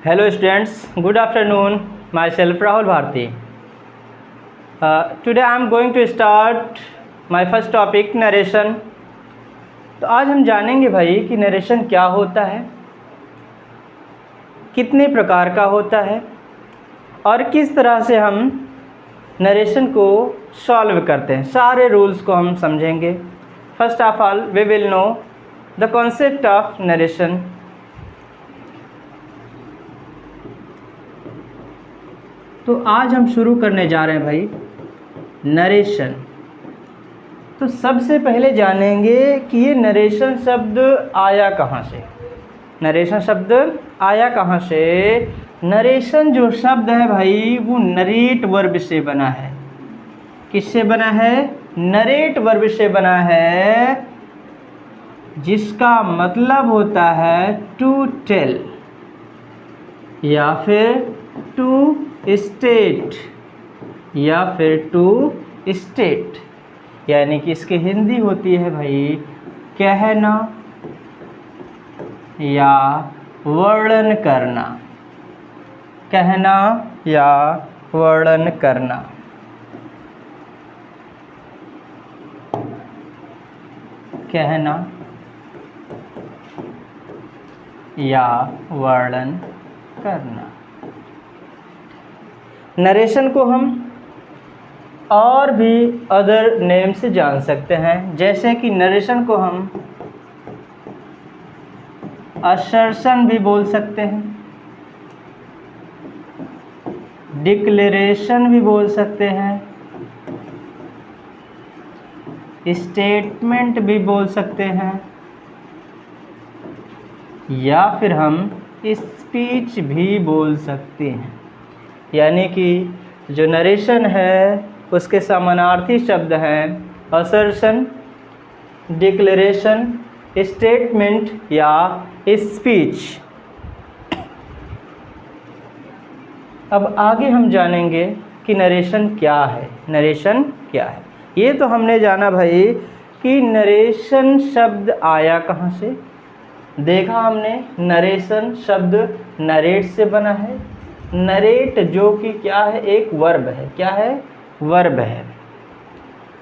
Hello students, good afternoon. Myself Rahul Bharti. Today I am going to start my first topic narration. तो आज हम जानेंगे भाई कि नरेशन क्या होता है, कितने प्रकार का होता है और किस तरह से हम नरेशन को सॉल्व करते हैं। सारे रूल्स को हम समझेंगे। First of all we will know the concept of narration. तो आज हम शुरू करने जा रहे हैं भाई नरेशन। तो सबसे पहले जानेंगे कि ये नरेशन शब्द आया कहाँ से। नरेशन शब्द आया कहाँ से? नरेशन जो शब्द है भाई वो नरेट वर्ब से बना है। किससे बना है? नरेट वर्ब से बना है, जिसका मतलब होता है टू टेल या फिर टू स्टेट या फिर टू स्टेट, यानी कि इसकी हिंदी होती है भाई कहना या वर्णन करना। कहना या वर्णन करना। कहना या वर्णन करना। नरेशन को हम और भी अदर नेम से जान सकते हैं, जैसे कि नरेशन को हम असर्शन भी बोल सकते हैं, डिक्लेरेशन भी बोल सकते हैं, स्टेटमेंट भी बोल सकते हैं, या फिर हम स्पीच भी बोल सकते हैं। यानी कि जो नरेशन है उसके समानार्थी शब्द हैं असर्शन, डिक्लेरेशन, स्टेटमेंट या स्पीच। अब आगे हम जानेंगे कि नरेशन क्या है। नरेशन क्या है? ये तो हमने जाना भाई कि नरेशन शब्द आया कहाँ से। देखा हमने नरेशन शब्द नरेट से बना है। नरेट जो कि क्या है? एक वर्ब है। क्या है? वर्ब है।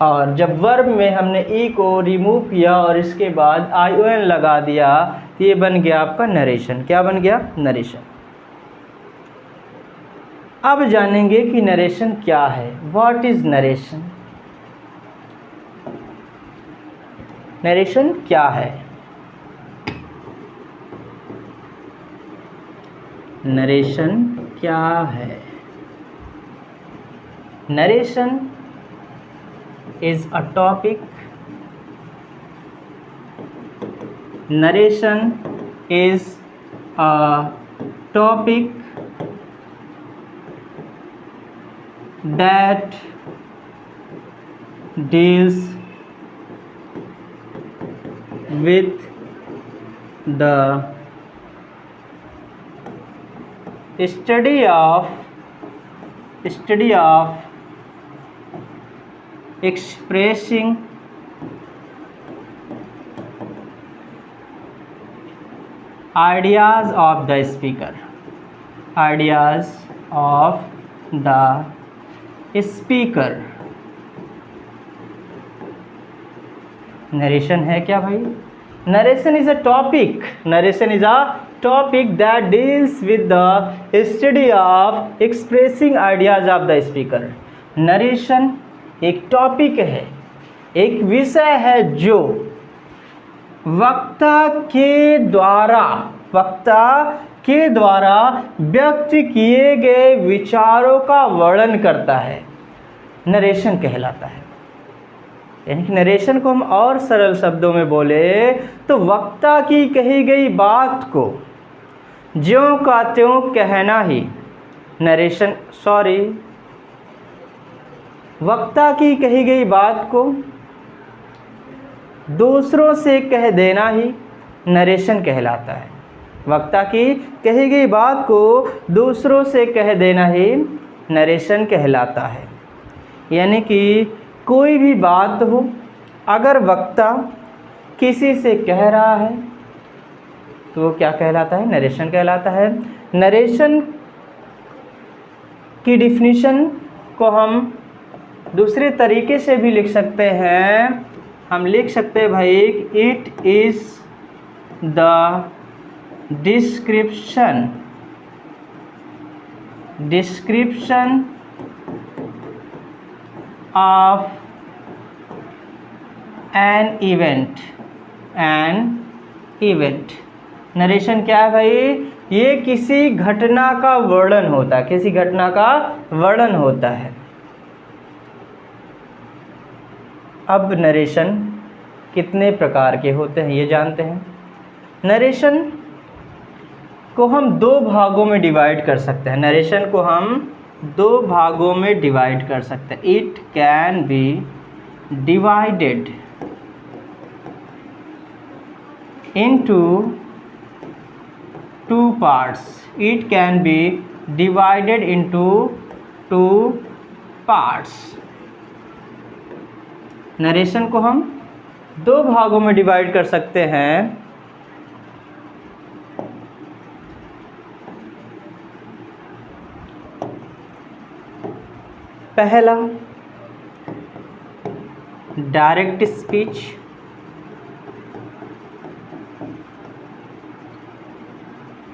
और जब वर्ब में हमने ई को रिमूव किया और इसके बाद ION लगा दिया तो ये बन गया आपका नरेशन। क्या बन गया? नरेशन। अब जानेंगे कि नरेशन क्या है। What is narration? नरेशन क्या है? नरेशन क्या है? Narration is a topic. Narration is a topic that deals with the study of expressing ideas of the speaker. Ideas of the speaker. Narration है क्या भाई? Narration is a topic. Narration is a topic that deals with the study of expressing ideas of the speaker. Narration एक topic है, एक विषय है जो वक्ता के द्वारा व्यक्त किए गए विचारों का वर्णन करता है। नरेशन कहलाता है। यानी कि नरेशन को हम और सरल शब्दों में बोले तो वक्ता की कही गई बात को ज्यों का त्यों कहना ही नरेशन। वक्ता की कही गई बात को दूसरों से कह देना ही नरेशन कहलाता है। वक्ता की कही गई बात को दूसरों से कह देना ही नरेशन कहलाता है। यानी कि कोई भी बात हो, अगर वक्ता किसी से कह रहा है तो वो क्या कहलाता है? नरेशन कहलाता है। नरेशन की डिफिनीशन को हम दूसरे तरीके से भी लिख सकते हैं। हम लिख सकते हैं भाई, it is the description of an event. Narration क्या है भाई? ये किसी घटना का वर्णन होता है, किसी घटना का वर्णन होता है। अब नरेशन कितने प्रकार के होते हैं ये जानते हैं। नरेशन को हम दो भागों में डिवाइड कर सकते हैं। नरेशन को हम दो भागों में डिवाइड कर सकते हैं। It can be divided into two parts. It can be divided into two parts. Narration को हम दो भागों में डिवाइड कर सकते हैं। पहला डायरेक्ट स्पीच,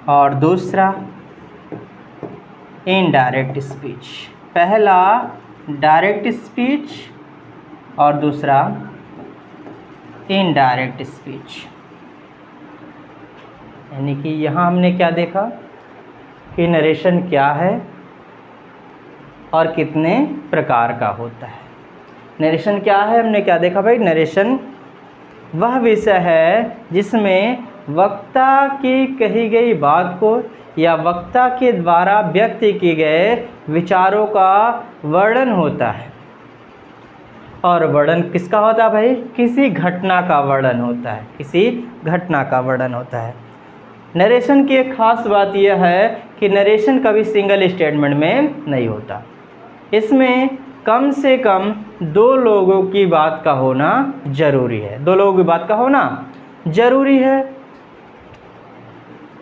और दूसरा इनडायरेक्ट स्पीच। पहला डायरेक्ट स्पीच और दूसरा इनडायरेक्ट स्पीच। यानी कि यहाँ हमने क्या देखा कि नरेशन क्या है और कितने प्रकार का होता है। नरेशन क्या है, हमने क्या देखा भाई? नरेशन वह विषय है जिसमें वक्ता की कही गई बात को या वक्ता के द्वारा व्यक्त किए गए विचारों का वर्णन होता है। और वर्णन किसका होता है भाई? किसी घटना का वर्णन होता है, किसी घटना का वर्णन होता है। नरेशन की एक खास बात यह है कि नरेशन कभी सिंगल स्टेटमेंट में नहीं होता। इसमें कम से कम दो लोगों की बात का होना जरूरी है। दो लोगों की बात का होना जरूरी है।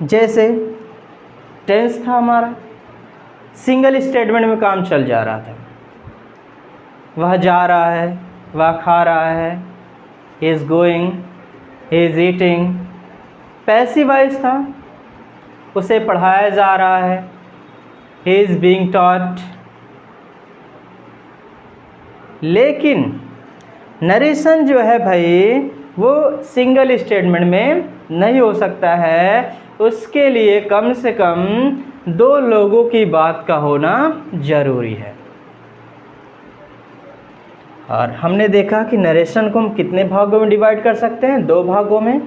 जैसे टेंस था हमारा, सिंगल स्टेटमेंट में काम चल जा रहा था। वह जा रहा है, वह खा रहा है, he is going, he is eating. Passive voice था, उसे पढ़ाया जा रहा है, ही इज़ बीइंग टॉट। लेकिन नरेशन जो है भाई वो सिंगल स्टेटमेंट में नहीं हो सकता है। उसके लिए कम से कम दो लोगों की बात का होना जरूरी है। और हमने देखा कि नरेशन को हम कितने भागों में डिवाइड कर सकते हैं? दो भागों में।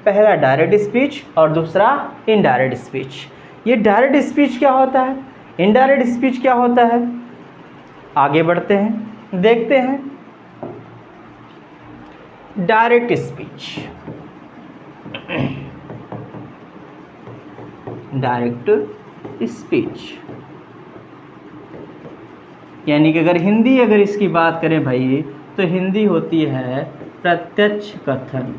पहला डायरेक्ट स्पीच और दूसरा इनडायरेक्ट स्पीच। ये डायरेक्ट स्पीच क्या होता है, इनडायरेक्ट स्पीच क्या होता है, आगे बढ़ते हैं, देखते हैं। डायरेक्ट स्पीच, डायरेक्ट स्पीच यानी कि अगर इसकी बात करें भाई तो हिंदी होती है प्रत्यक्ष कथन।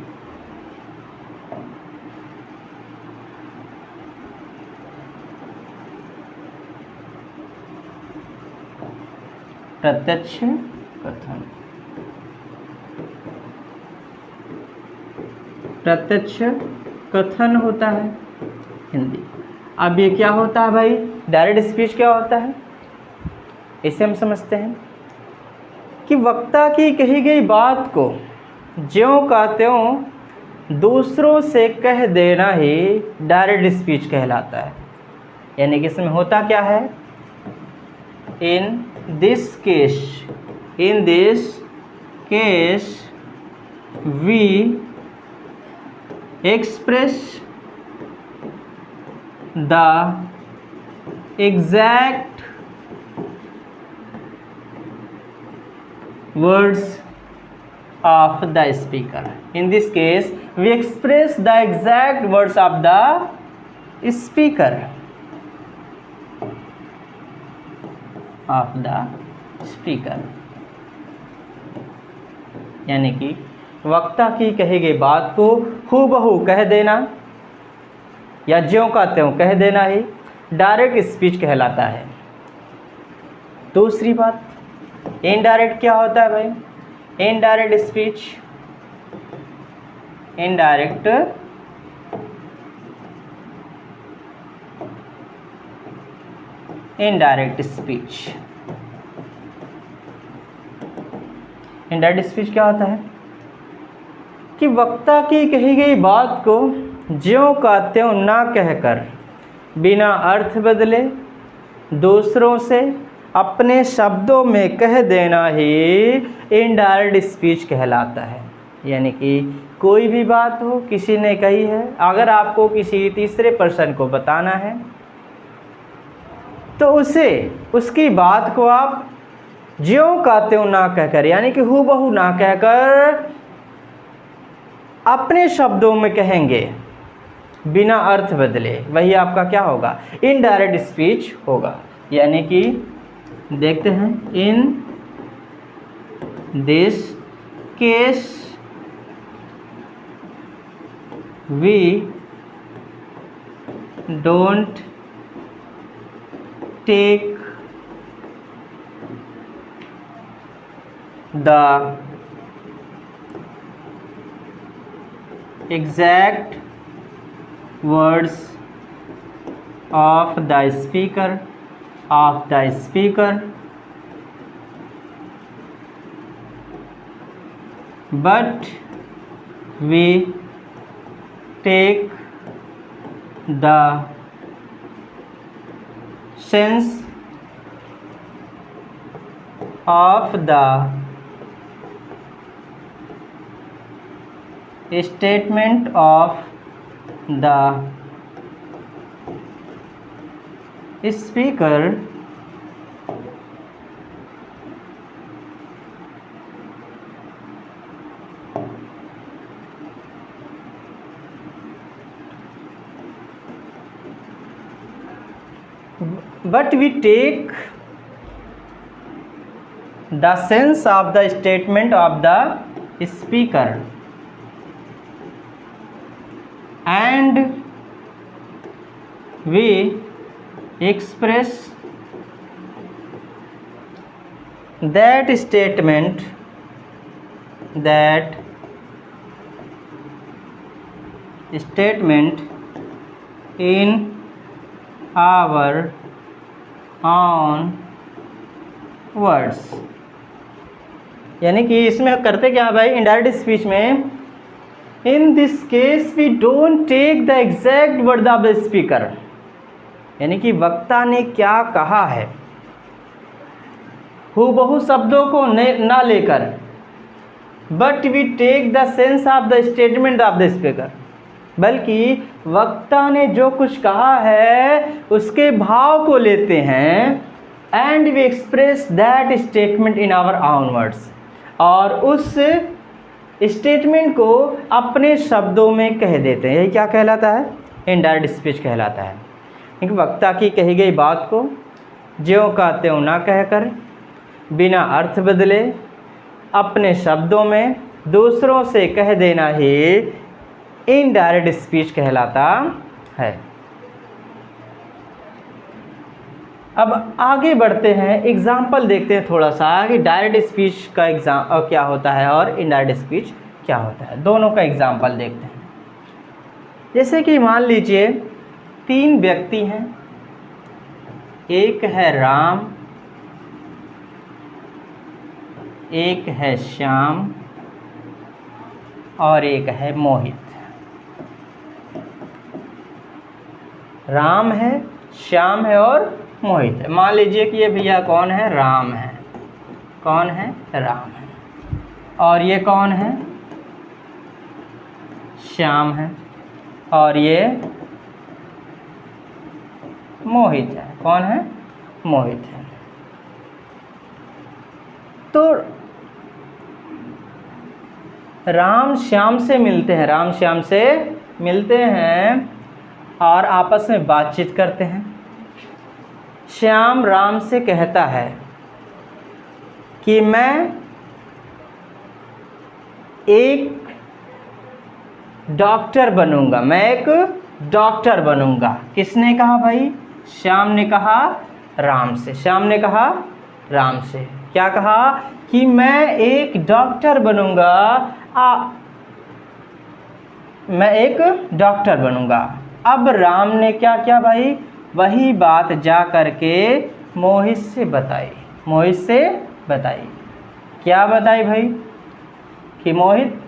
प्रत्यक्ष कथन, प्रत्यक्ष कथन होता है हिंदी। अब ये क्या होता है भाई? डायरेक्ट स्पीच क्या होता है? इसे हम समझते हैं कि वक्ता की कही गई बात को ज्यों का त्यों दूसरों से कह देना ही डायरेक्ट स्पीच कहलाता है। यानी कि इसमें होता क्या है? In this case we express the exact words of the speaker. In this case, we express the exact words of the speaker. यानी कि वक्ता की कही गई बात को हूबहू कह देना या ज्यों का त्यों कह देना ही डायरेक्ट स्पीच कहलाता है। दूसरी बात, इनडायरेक्ट क्या होता है भाई? Indirect speech, indirect indirect speech. Indirect speech क्या होता है कि वक्ता की कही गई बात को ज्यों का त्यों ना कहकर बिना अर्थ बदले दूसरों से अपने शब्दों में कह देना ही इनडायरेक्ट स्पीच कहलाता है। यानी कि कोई भी बात हो, किसी ने कही है, अगर आपको किसी तीसरे पर्सन को बताना है तो उसे उसकी बात को आप ज्यों का त्यों ना कहकर, यानी कि हूबहू ना कहकर अपने शब्दों में कहेंगे बिना अर्थ बदले, वही आपका क्या होगा? इनडायरेक्ट स्पीच होगा। यानी कि देखते हैं, in this case we don't take the exact words of the speaker but we take the sense of the statement of the speaker but we take the sense of the statement of the speaker and we express that statement in our own words। यानी कि इसमें करते क्या भाई? Indirect speech में in this case we don't take the exact word of the speaker, यानी कि वक्ता ने क्या कहा है हूबहू शब्दों को ना लेकर, but we take the sense of the statement of the speaker, बल्कि वक्ता ने जो कुछ कहा है उसके भाव को लेते हैं। And we express that statement in our own words, और उस स्टेटमेंट को अपने शब्दों में कह देते हैं। यही क्या कहलाता है? इनडायरेक्ट स्पीच कहलाता है। क्योंकि वक्ता की कही गई बात को ज्यों का त्यों ना कहकर बिना अर्थ बदले अपने शब्दों में दूसरों से कह देना ही इनडायरेक्ट स्पीच कहलाता है। अब आगे बढ़ते हैं, एग्जाम्पल देखते हैं थोड़ा सा कि डायरेक्ट स्पीच का क्या होता है और इनडायरेक्ट स्पीच क्या होता है। दोनों का एग्जाम्पल देखते हैं। जैसे कि मान लीजिए 3 व्यक्ति हैं, एक है राम, एक है श्याम और एक है मोहित। राम है, श्याम है और मोहित है। मान लीजिए कि ये भैया कौन है? राम है। कौन है? राम है। और ये कौन है? श्याम है। और ये मोहित है। कौन है? मोहित है। तो राम श्याम से मिलते हैं, राम श्याम से मिलते हैं और आपस में बातचीत करते हैं। श्याम राम से कहता है कि मैं एक डॉक्टर बनूंगा, मैं एक डॉक्टर बनूंगा। किसने कहा भाई? श्याम ने कहा राम से। श्याम ने कहा राम से क्या कहा कि मैं एक डॉक्टर बनूंगा। मैं एक डॉक्टर बनूंगा। अब राम ने क्या किया भाई? वही बात जा करके मोहित से बताई। मोहित से बताई। क्या बताई भाई? कि मोहित,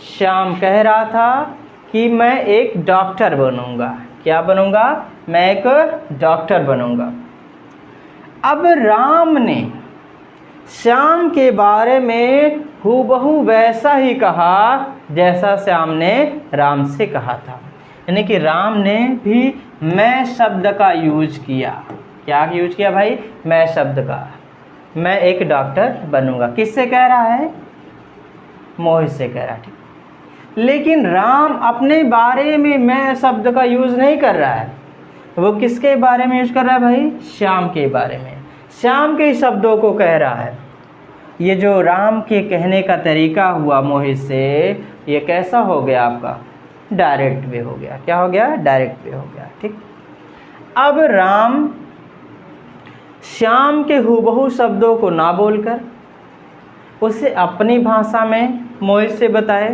श्याम कह रहा था कि मैं एक डॉक्टर बनूंगा। क्या बनूंगा? मैं एक डॉक्टर बनूंगा। अब राम ने श्याम के बारे में हूबहू वैसा ही कहा जैसा श्याम ने राम से कहा था। यानी कि राम ने भी मैं शब्द का यूज किया। क्या यूज किया भाई? मैं शब्द का। मैं एक डॉक्टर बनूंगा। किससे कह रहा है? मोहित से कह रहा है। ठीक। लेकिन राम अपने बारे में मैं शब्द का यूज नहीं कर रहा है। वो किसके बारे में यूज कर रहा है भाई? श्याम के बारे में। श्याम के शब्दों को कह रहा है। ये जो राम के कहने का तरीका हुआ मोहित से, ये कैसा हो गया आपका? डायरेक्ट वे हो गया। क्या हो गया? डायरेक्ट वे हो गया। ठीक। अब राम श्याम के हूबहू शब्दों को ना बोलकर उसे अपनी भाषा में मोहित से बताए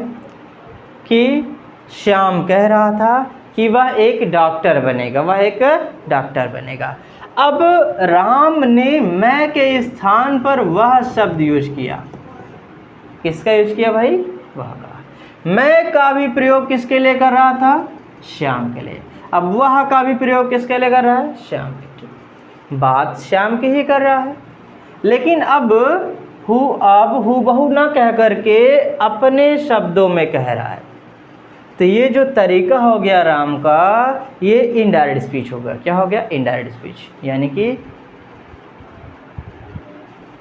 कि श्याम कह रहा था कि वह एक डॉक्टर बनेगा। वह एक डॉक्टर बनेगा। अब राम ने मैं के स्थान पर वह शब्द यूज किया। किसका यूज किया भाई? वह का। मैं का भी प्रयोग किसके लिए कर रहा था? श्याम के लिए। अब वह का भी प्रयोग किसके लिए कर रहा है? श्याम के लिए। बात श्याम की ही कर रहा है। लेकिन अब हूबहू ना कह करके अपने शब्दों में कह रहा है। तो ये जो तरीका हो गया राम का, ये इनडायरेक्ट स्पीच हो गया। क्या हो गया? Indirect speech. यानी कि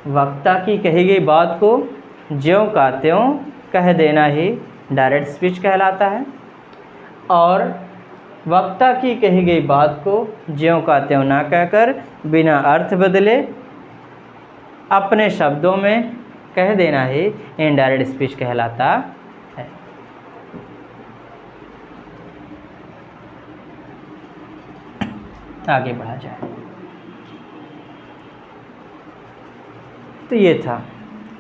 वक्ता की कही गई बात को ज्यों का त्यों कह देना ही डायरेक्ट स्पीच कहलाता है। और वक्ता की कही गई बात को ज्यों का त्यों ना कहकर बिना अर्थ बदले अपने शब्दों में कह देना ही इनडायरेक्ट स्पीच कहलाता है। आगे बढ़ा जाए। तो ये था।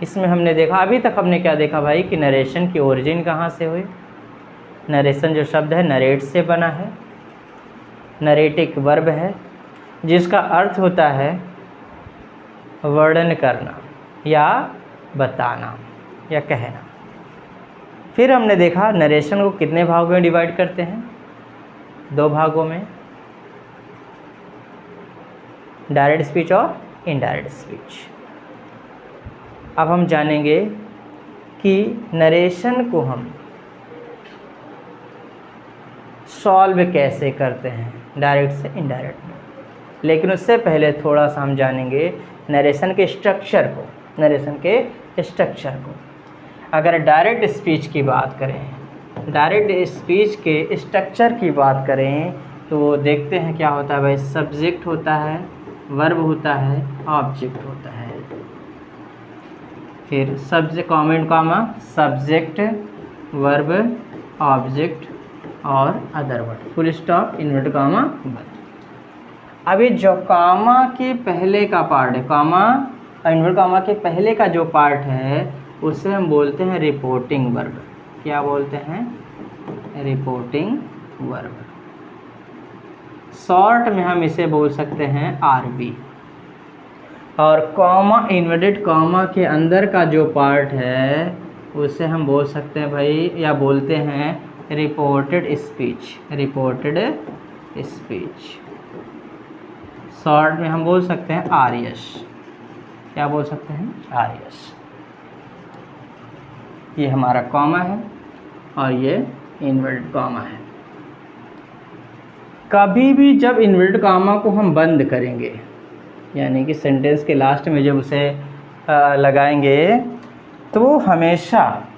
इसमें हमने देखा, अभी तक हमने क्या देखा भाई कि नरेशन की ओरिजिन कहाँ से हुई। नरेशन जो शब्द है नरेट से बना है। नरेट एक वर्ब है जिसका अर्थ होता है वर्णन करना या बताना या कहना। फिर हमने देखा नरेशन को कितने भागों में डिवाइड करते हैं? 2 भागों में, डायरेक्ट स्पीच और इनडायरेक्ट स्पीच। अब हम जानेंगे कि नरेशन को हम सॉल्व कैसे करते हैं डायरेक्ट से इनडायरेक्ट में। लेकिन उससे पहले थोड़ा सा हम जानेंगे नरेशन के स्ट्रक्चर को। नरेशन के स्ट्रक्चर को अगर डायरेक्ट स्पीच की बात करें, डायरेक्ट स्पीच के स्ट्रक्चर की बात करें तो देखते हैं क्या होता है भाई। सब्जेक्ट होता है, वर्ब होता है, ऑब्जेक्ट होता है। फिर subject comment comma subject verb object और other word, full stop, invert comma बंद। अभी जो कामा के पहले का पार्ट है, कामा इन्वर्ट कामा के पहले का जो पार्ट है उसे हम बोलते हैं रिपोर्टिंग वर्ब। क्या बोलते हैं? Reporting verb. शॉर्ट में हम इसे बोल सकते हैं आरबी। और कॉमा इन्वर्टेड कॉमा के अंदर का जो पार्ट है उसे हम बोल सकते हैं भाई, या बोलते हैं reported speech. Reported speech short में हम बोल सकते हैं आरएस। क्या बोल सकते हैं? आरएस। ये हमारा कॉमा है और ये इन्वर्टेड कॉमा है। कभी भी जब इन्वर्टेड कॉमा को हम बंद करेंगे, यानी कि सेंटेंस के लास्ट में जब उसे लगाएंगे तो वो हमेशा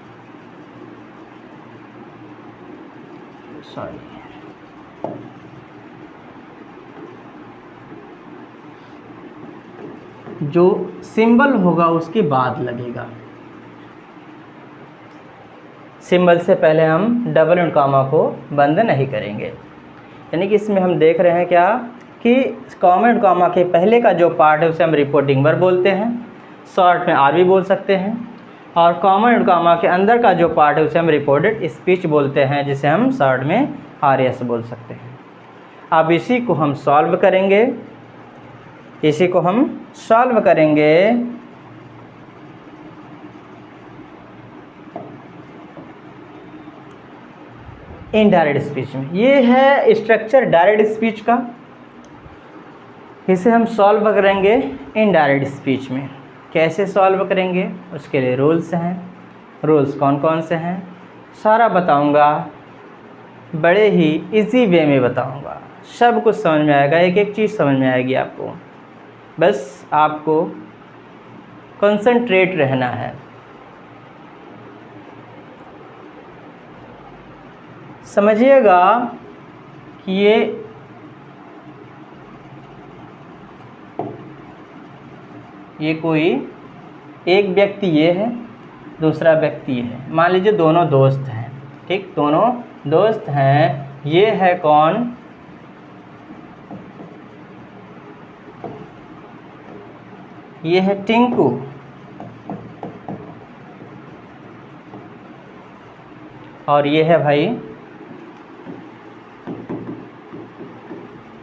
जो सिंबल होगा उसके बाद लगेगा। सिंबल से पहले हम डबल एंड कॉमा को बंद नहीं करेंगे। यानी कि इसमें हम देख रहे हैं क्या कि कॉमा एंड कॉमा के पहले का जो पार्ट है उसे हम रिपोर्टिंग वर्ब बोलते हैं, शॉर्ट में आर भी बोल सकते हैं, और कॉमा एंड कॉमा के अंदर का जो पार्ट है उसे हम रिपोर्टेड स्पीच बोलते हैं, जिसे हम शॉर्ट में आर एस बोल सकते हैं। अब इसी को हम सॉल्व करेंगे, इसी को हम सॉल्व करेंगे। इनडायरेक्ट स्पीच में ये है स्ट्रक्चर डायरेक्ट स्पीच का, इसे हम सॉल्व करेंगे इनडायरेक्ट स्पीच में। कैसे सॉल्व करेंगे उसके लिए रूल्स हैं, रूल्स कौन कौन से हैं सारा बताऊंगा, बड़े ही इजी वे में बताऊंगा, सब कुछ समझ में आएगा, एक एक चीज़ समझ में आएगी आपको, बस आपको कंसंट्रेट रहना है। समझिएगा कि ये कोई एक व्यक्ति ये है, दूसरा व्यक्ति ये है, मान लीजिए दोनों दोस्त हैं, ठीक, दोनों दोस्त हैं। ये है कौन, ये है टिंकू, और ये है भाई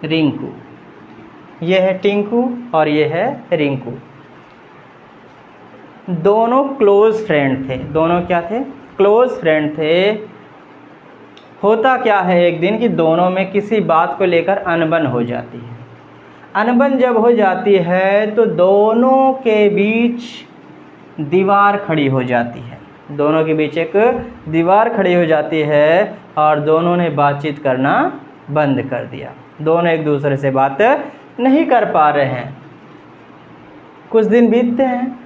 रिंकू। ये है टिंकू और ये है रिंकू। दोनों क्लोज फ्रेंड थे, दोनों क्या थे, क्लोज फ्रेंड थे। होता क्या है एक दिन कि दोनों में किसी बात को लेकर अनबन हो जाती है। अनबन जब हो जाती है तो दोनों के बीच दीवार खड़ी हो जाती है, दोनों के बीच एक दीवार खड़ी हो जाती है और दोनों ने बातचीत करना बंद कर दिया, दोनों एक दूसरे से बात नहीं कर पा रहे हैं। कुछ दिन बीतते हैं,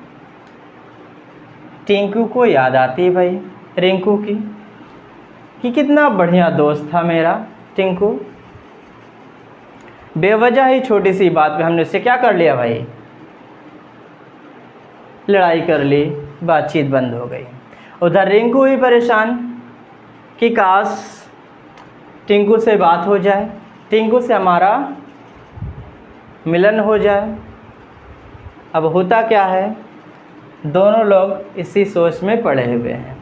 टिंकू को याद आती है भाई रिंकू की कि कितना बढ़िया दोस्त था मेरा टिंकू, बेवजह ही छोटी सी बात पे हमने उससे क्या कर लिया भाई, लड़ाई कर ली, बातचीत बंद हो गई। उधर रिंकू ही परेशान कि काश टिंकू से बात हो जाए, टिंकू से हमारा मिलन हो जाए। अब होता क्या है, दोनों लोग इसी सोच में पड़े हुए हैं।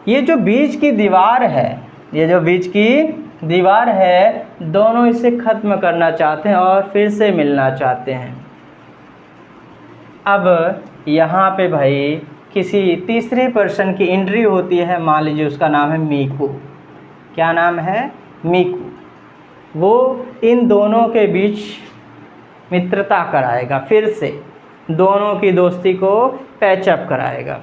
ये जो बीच की दीवार है, ये जो बीच की दीवार है, दोनों इसे ख़त्म करना चाहते हैं और फिर से मिलना चाहते हैं। अब यहाँ पे भाई किसी तीसरे पर्सन की एंट्री होती है, मान लीजिए उसका नाम है मीकू। क्या नाम है, मीकू। वो इन दोनों के बीच मित्रता कराएगा, फिर से दोनों की दोस्ती को पैचअप कराएगा।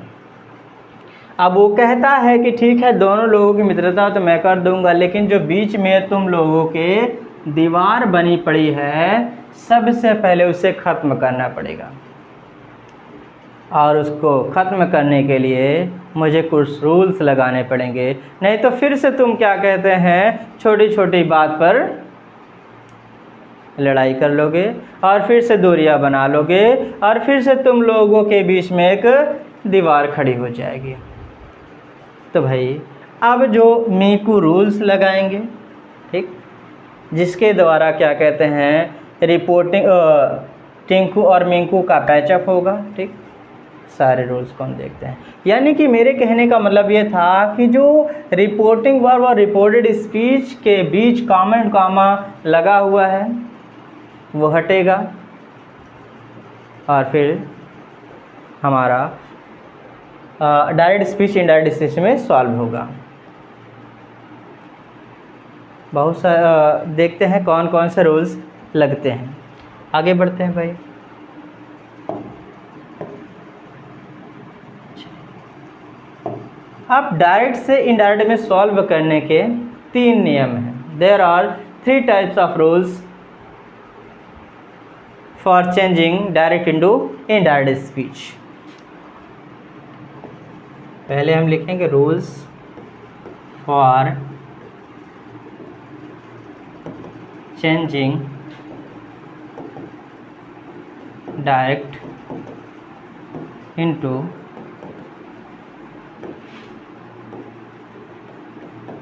अब वो कहता है कि ठीक है दोनों लोगों की मित्रता तो मैं कर दूंगा, लेकिन जो बीच में तुम लोगों के दीवार बनी पड़ी है, सबसे पहले उसे ख़त्म करना पड़ेगा। और उसको ख़त्म करने के लिए मुझे कुछ रूल्स लगाने पड़ेंगे, नहीं तो फिर से तुम क्या कहते हैं, छोटी छोटी बात पर लड़ाई कर लोगे और फिर से दूरियां बना लोगे और फिर से तुम लोगों के बीच में एक दीवार खड़ी हो जाएगी। तो भाई अब जो मीकू रूल्स लगाएंगे, ठीक, जिसके द्वारा क्या कहते हैं रिपोर्टिंग टिंकू और मिंकू का पैचअप होगा, ठीक, सारे रूल्स को हम देखते हैं। यानी कि मेरे कहने का मतलब ये था कि जो रिपोर्टिंग वर्ब और रिपोर्टेड स्पीच के बीच कॉमा एंड कॉमा लगा हुआ है वो हटेगा और फिर हमारा डायरेक्ट स्पीच इनडायरेक्ट स्पीच में सॉल्व होगा। बहुत सा देखते हैं कौन कौन से रूल्स लगते हैं। आगे बढ़ते हैं भाई। अब डायरेक्ट से इनडायरेक्ट में सॉल्व करने के 3 नियम हैं। There are 3 types of rules for changing direct into indirect speech. पहले हम लिखेंगे rules for changing direct into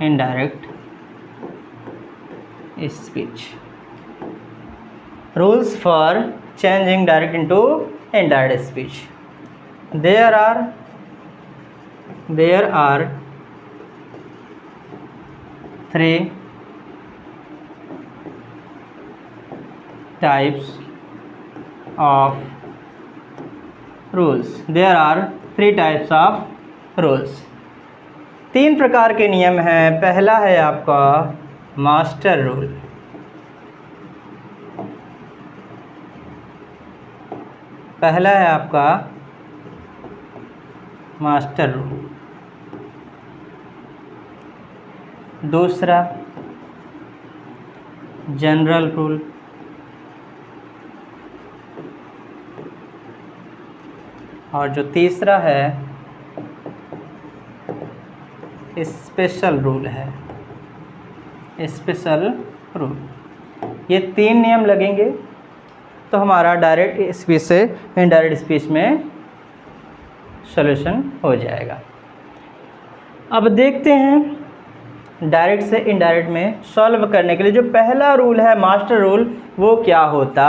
indirect speech. Rules for changing direct into indirect speech. There are 3 types of rules. There are 3 types of rules. 3 प्रकार के नियम हैं. पहला है आपका मास्टर रूल. पहला है आपका मास्टर रूल. दूसरा जनरल रूल. और जो तीसरा है स्पेशल रूल है. Special rule. ये 3 नियम लगेंगे तो हमारा डायरेक्ट स्पीच से इनडायरेक्ट स्पीच में सॉल्यूशन हो जाएगा. अब देखते हैं डायरेक्ट से इनडायरेक्ट में सॉल्व करने के लिए जो पहला रूल है मास्टर रूल वो क्या होता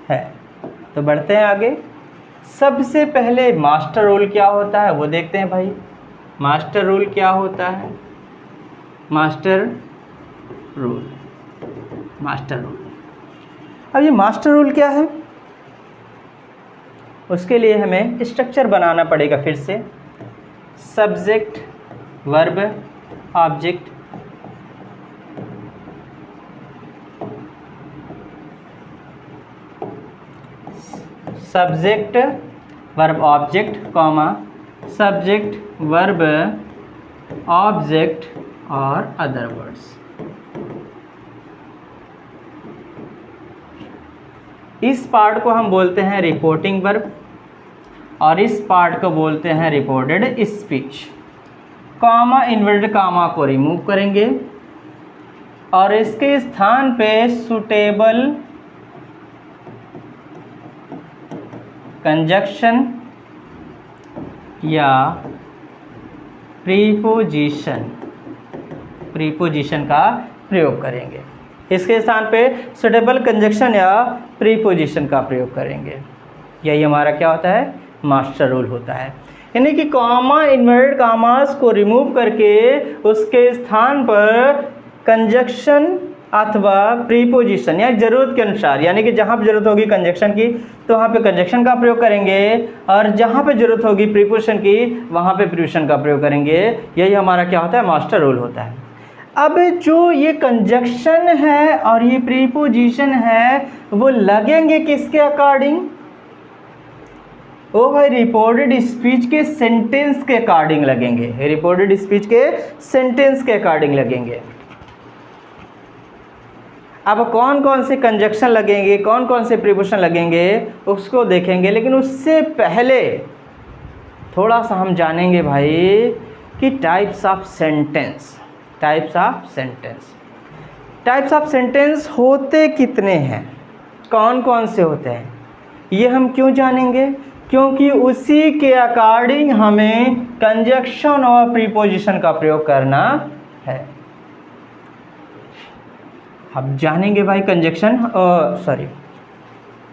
है. तो बढ़ते हैं आगे. सबसे पहले मास्टर रूल क्या होता है वो देखते हैं भाई. मास्टर रूल क्या होता है. Master rule. अब ये मास्टर रूल क्या है उसके लिए हमें स्ट्रक्चर बनाना पड़ेगा. फिर से subject verb object. Subject verb object comma subject verb object और अदर वर्ड्स. इस पार्ट को हम बोलते हैं रिपोर्टिंग वर्ब और इस पार्ट को बोलते हैं reported speech. Comma inverted comma को रिमूव करेंगे और इसके स्थान पे सुटेबल कंजक्शन या प्रीपोजिशन का प्रयोग करेंगे. इसके स्थान पे सुटेबल कंजक्शन या प्रीपोजिशन का प्रयोग करेंगे. यही हमारा क्या होता है मास्टर रूल होता है. यानी कि कॉमा इन्वर्टेड कॉमास को रिमूव करके उसके स्थान पर कंजक्शन अथवा प्रीपोजिशन या ज़रूरत के अनुसार यानी कि जहाँ पर ज़रूरत होगी कंजक्शन की तो वहाँ पे कंजक्शन का प्रयोग करेंगे और जहाँ पे ज़रूरत होगी प्रीपोजिशन की वहाँ पे प्रीपोजिशन का प्रयोग करेंगे. यही हमारा क्या होता है मास्टर रूल होता है. अब जो ये कंजक्शन है और ये प्रीपोजिशन है वो लगेंगे किसके अकॉर्डिंग. ओ भाई रिपोर्टेड स्पीच के सेंटेंस के अकॉर्डिंग लगेंगे. रिपोर्टेड स्पीच के सेंटेंस के अकॉर्डिंग लगेंगे. अब कौन कौन से कंजक्शन लगेंगे कौन कौन से प्रीपोजिशन लगेंगे उसको देखेंगे. लेकिन उससे पहले थोड़ा सा हम जानेंगे भाई कि types of sentence. Types of sentence होते कितने हैं कौन कौन से होते हैं ये हम क्यों जानेंगे. क्योंकि उसी के अकॉर्डिंग हमें कंजक्शन और प्रीपोजिशन का प्रयोग करना है. अब जानेंगे भाई कंजक्शन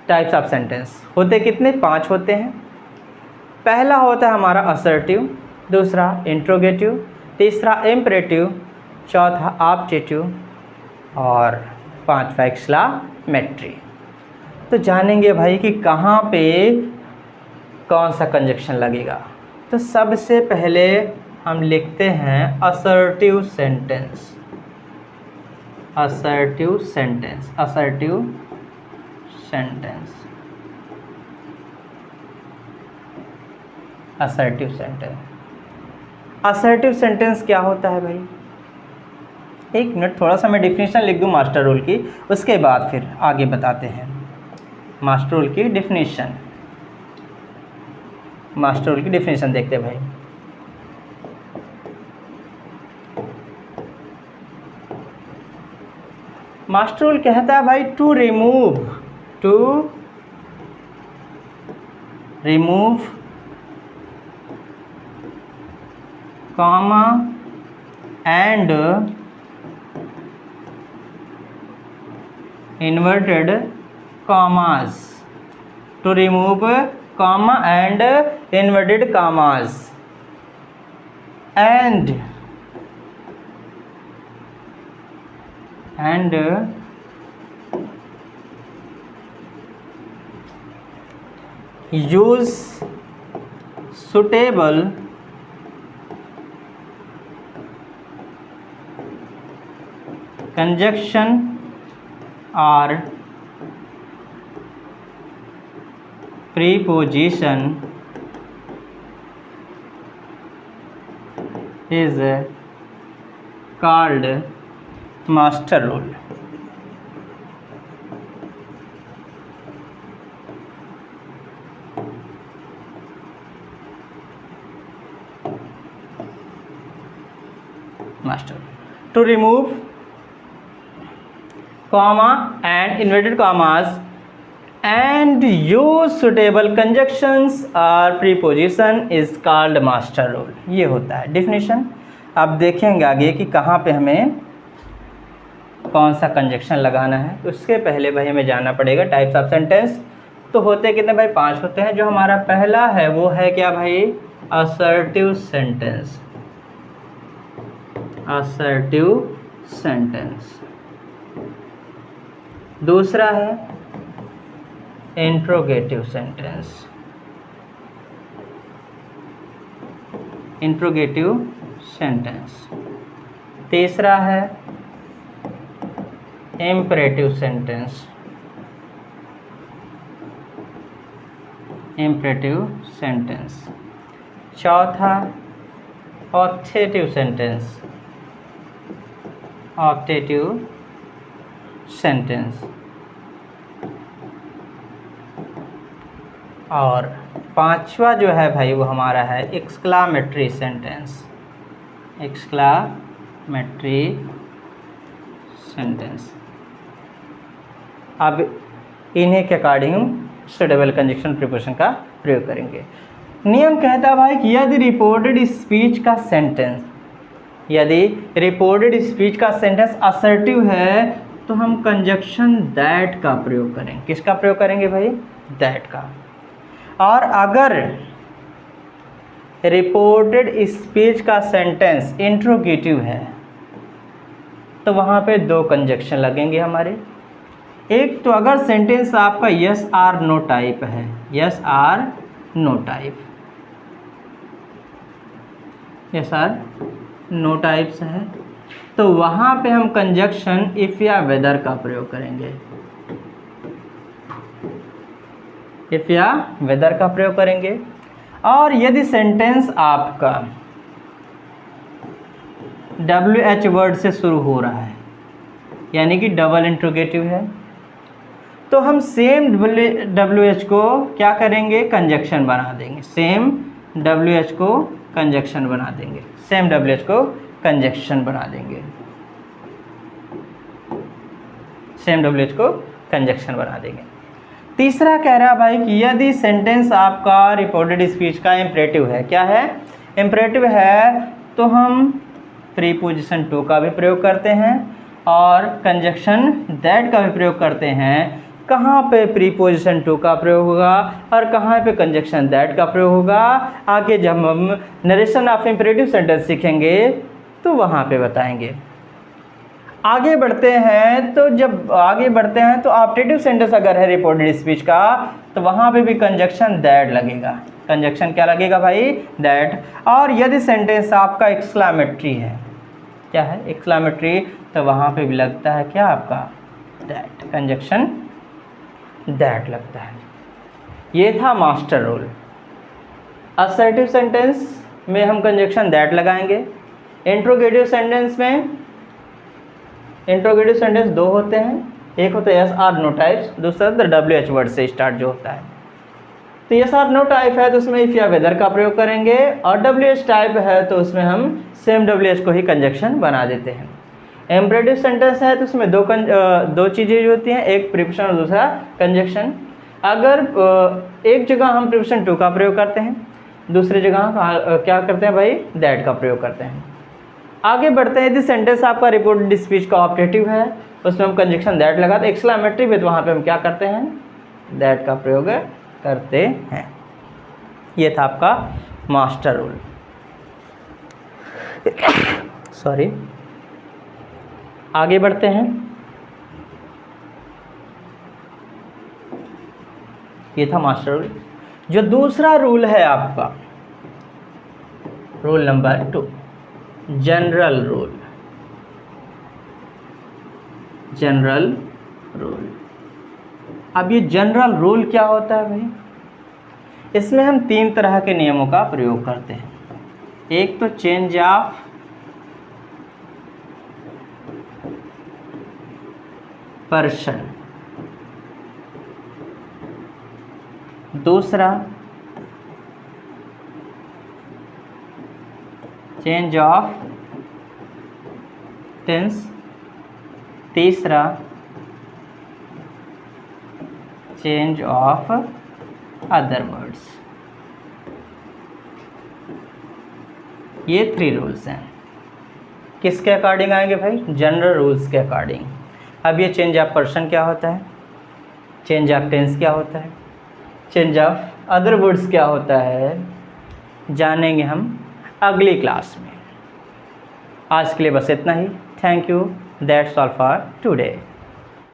टाइप्स ऑफ सेंटेंस होते कितने 5 होते हैं. पहला होता है हमारा असर्टिव. दूसरा इंट्रोगेटिव. तीसरा इम्परेटिव. चौथा ऑब्जेक्टिव और 5वां एक्सक्लेमेटरी. तो जानेंगे भाई कि कहाँ पे कौन सा कंजक्शन लगेगा. तो सबसे पहले हम लिखते हैं assertive sentence. Assertive sentence. Assertive sentence क्या होता है भाई. एक मिनट थोड़ा सा मैं डिफिनीशन लिख दूं मास्टर रूल की उसके बाद फिर आगे बताते हैं. मास्टर रूल की डिफिनीशन देखते हैं भाई. मास्टर रूल कहता है भाई to remove comma and inverted commas, to remove comma and inverted commas, and use suitable conjunction or preposition is called master rule. Master to remove comma and inverted commas and use suitable conjunctions or preposition is called master rule. ये होता है definition. अब देखेंगे आगे कि कहाँ पे हमें कौन सा कंजक्शन लगाना है. तो उसके पहले भाई हमें जानना पड़ेगा टाइप्स ऑफ सेंटेंस. तो होते कितने भाई? 5 होते हैं. जो हमारा पहला है वो है क्या भाई? Assertive sentence. Assertive sentence. दूसरा है इंट्रोगेटिव सेंटेंस. Interrogative sentence. तीसरा है इम्परेटिव सेंटेंस. Imperative sentence. चौथा ऑप्टेटिव सेंटेंस. Optative sentence. और पांचवा जो है भाई वो हमारा है एक्सक्लामेटरी सेंटेंस. Exclamatory sentence. अब इन्हीं के अकॉर्डिंग सुटेबल कंजक्शन प्रीपोजिशन का प्रयोग करेंगे. नियम कहता है भाई कि यदि रिपोर्टेड स्पीच का सेंटेंस असर्टिव है तो हम कंजक्शन दैट का प्रयोग करेंगे. किसका प्रयोग करेंगे भाई? दैट का. और अगर रिपोर्टेड स्पीच का सेंटेंस इंट्रोगेटिव है तो वहाँ पे 2 कंजक्शन लगेंगे हमारे. एक तो अगर सेंटेंस आपका यस आर नो टाइप है, yes or no type, yes or no types है, तो वहाँ पे हम कंजक्शन इफ या वेदर का प्रयोग करेंगे. इफ या वेदर का प्रयोग करेंगे. और यदि सेंटेंस आपका WH वर्ड से शुरू हो रहा है यानी कि डबल इंट्रोगेटिव है तो हम सेम WH को क्या करेंगे? कंजक्शन बना देंगे. सेम WH को कंजक्शन बना देंगे. सेम WH को कंजक्शन बना देंगे. सेम WH को कंजक्शन बना देंगे. तीसरा कह रहा है भाई कि यदि सेंटेंस आपका रिपोर्टेड स्पीच का इम्परेटिव है. क्या है? इम्परेटिव है तो हम प्रीपोजिशन टू का भी प्रयोग करते हैं और कंजक्शन दैट का भी प्रयोग करते हैं. कहाँ पे प्रीपोजिशन टू का प्रयोग होगा और कहाँ पे कंजक्शन दैट का प्रयोग होगा आगे जब हम नरेशन ऑफ इम्परेटिव सेंटेंस सीखेंगे तो वहाँ पे बताएंगे. आगे बढ़ते हैं तो ऑप्टेटिव सेंटेंस अगर है रिपोर्टेड स्पीच का तो वहाँ पे भी कंजक्शन दैट लगेगा. कंजक्शन क्या लगेगा भाई? दैट. और यदि सेंटेंस आपका एक्सक्लामेटरी है, क्या है? एक्सक्लामेटरी, तो वहाँ पे भी लगता है क्या आपका? दैट. कंजक्शन दैट लगता है. ये था मास्टर रूल. असर्टिव सेंटेंस में हम कंजक्शन दैट लगाएंगे. इंट्रोगेटिव सेंटेंस में इंट्रोगेटिव सेंटेंस 2 होते हैं. एक होता है यस आर नो टाइप्स, दूसरा WH वर्ड से स्टार्ट जो होता है. तो यस आर नो टाइप है तो उसमें इफ या वेदर का प्रयोग करेंगे और WH टाइप है तो उसमें हम सेम WH को ही कंजक्शन बना देते हैं. इम्परेटिव सेंटेंस है तो उसमें दो चीज़ें जो होती हैं, एक प्रीपोजिशन और दूसरा कंजक्शन. अगर एक जगह हम प्रीपोजिशन टू का प्रयोग करते हैं, दूसरी जगह क्या करते हैं भाई? दैट का प्रयोग करते हैं. आगे बढ़ते हैं। यदि सेंटेंस आपका रिपोर्टेड स्पीच का ऑब्जेक्टिव है, उसमें हम कंजक्शन दैट लगाते हैं। एक्सक्लेमेटरी में तो वहाँ पे हम क्या करते हैं, दैट का प्रयोग करते हैं। ये था आपका मास्टर रूल। सॉरी, आगे बढ़ते हैं। ये था मास्टर रूल। जो दूसरा रूल है आपका, rule number 2, general rule. General rule. अब ये जनरल रूल क्या होता है भाई? इसमें हम 3 तरह के नियमों का प्रयोग करते हैं। एक तो चेंज ऑफ पर्सन, दूसरा चेंज ऑफ टेंस, तीसरा चेंज ऑफ अदर वर्ड्स। ये 3 रूल्स हैं। किसके अकॉर्डिंग आएंगे भाई? जनरल रूल्स के अकॉर्डिंग। अब ये चेंज ऑफ पर्सन क्या होता है, चेंज ऑफ टेंस क्या होता है, चेंज ऑफ अदर वर्ड्स क्या होता है, जानेंगे हम अगली क्लास में। आज के लिए बस इतना ही। Thank you. That's all for today.